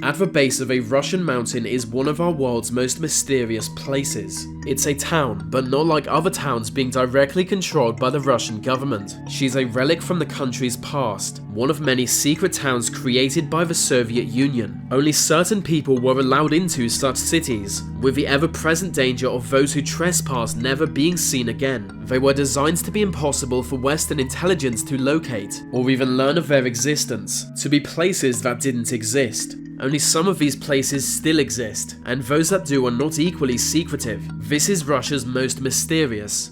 At the base of a Russian mountain is one of our world's most mysterious places. It's a town, but not like other towns being directly controlled by the Russian government. She's a relic from the country's past, one of many secret towns created by the Soviet Union. Only certain people were allowed into such cities, with the ever-present danger of those who trespass never being seen again. They were designed to be impossible for Western intelligence to locate, or even learn of their existence, to be places that didn't exist. Only some of these places still exist, and those that do are not equally secretive. This is Russia's most mysterious.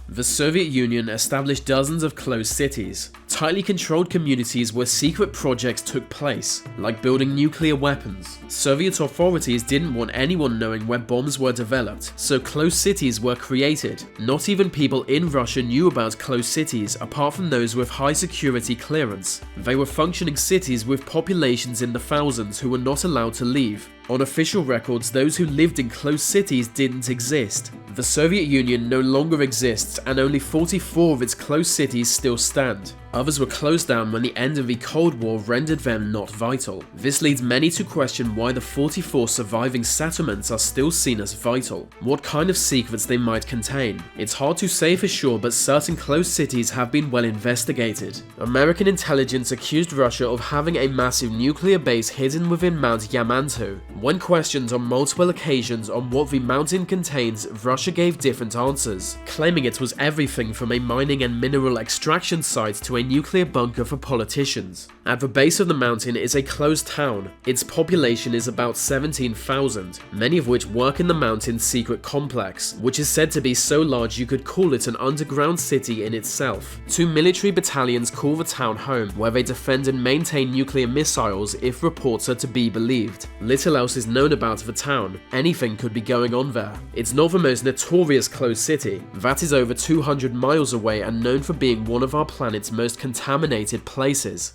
The Soviet Union established dozens of closed cities, tightly controlled communities where secret projects took place, like building nuclear weapons. Soviet authorities didn't want anyone knowing where bombs were developed, so closed cities were created. Not even people in Russia knew about closed cities apart from those with high security clearance. They were functioning cities with populations in the thousands who were not allowed to leave. On official records, those who lived in closed cities didn't exist. The Soviet Union no longer exists, and only 44 of its closed cities still stand. Others were closed down when the end of the Cold War rendered them not vital. This leads many to question why the 44 surviving settlements are still seen as vital, what kind of secrets they might contain. It's hard to say for sure, but certain closed cities have been well investigated. American intelligence accused Russia of having a massive nuclear base hidden within Mount Yamantau. When questioned on multiple occasions on what the mountain contains, Russia gave different answers, claiming it was everything from a mining and mineral extraction site to a nuclear bunker for politicians. At the base of the mountain is a closed town. Its population is about 17,000, many of which work in the mountain's secret complex, which is said to be so large you could call it an underground city in itself. 2 military battalions call the town home, where they defend and maintain nuclear missiles if reports are to be believed. Little else is known about the town. Anything could be going on there. It's not the most notorious closed city. That is over 200 miles away and known for being one of our planet's most contaminated places.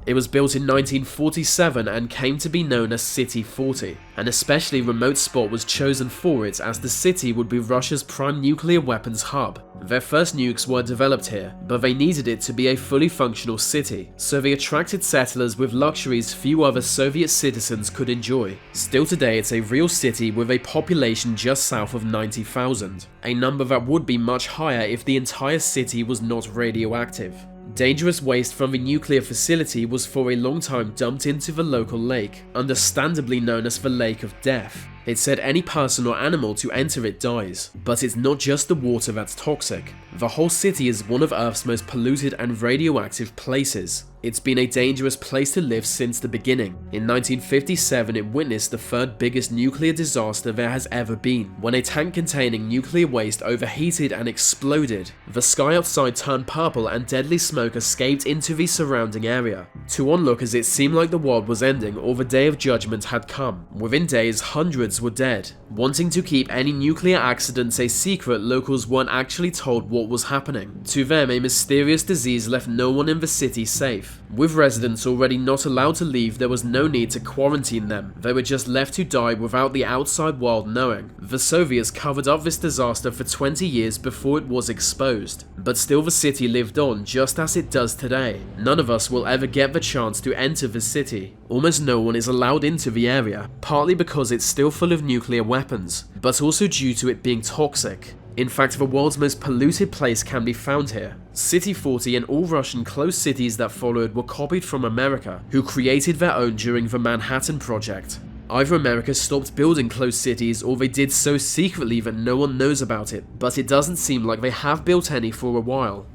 It was built in 1947 and came to be known as City 40. An especially remote spot was chosen for it as the city would be Russia's prime nuclear weapons hub. Their first nukes were developed here, but they needed it to be a fully functional city, so they attracted settlers with luxuries few other Soviet citizens could enjoy. Still today, it's a real city with a population just south of 90,000, a number that would be much higher if the entire city was not radioactive. Dangerous waste from the nuclear facility was for a long time dumped into the local lake, understandably known as the Lake of Death. It said any person or animal to enter it dies. But it's not just the water that's toxic. The whole city is one of Earth's most polluted and radioactive places. It's been a dangerous place to live since the beginning. In 1957, it witnessed the third biggest nuclear disaster there has ever been, when a tank containing nuclear waste overheated and exploded. The sky outside turned purple and deadly smoke escaped into the surrounding area. To onlookers, it seemed like the world was ending or the day of judgment had come. Within days, hundreds were dead. Wanting to keep any nuclear accidents a secret, locals weren't actually told what was happening. To them, a mysterious disease left no one in the city safe. With residents already not allowed to leave, there was no need to quarantine them. They were just left to die without the outside world knowing. The Soviets covered up this disaster for 20 years before it was exposed. But still the city lived on just as it does today. None of us will ever get the chance to enter the city. Almost no one is allowed into the area, partly because it's still full of nuclear weapons, but also due to it being toxic. In fact, the world's most polluted place can be found here. City 40 and all Russian closed cities that followed were copied from America, who created their own during the Manhattan Project. Either America stopped building closed cities or they did so secretly that no one knows about it, but it doesn't seem like they have built any for a while.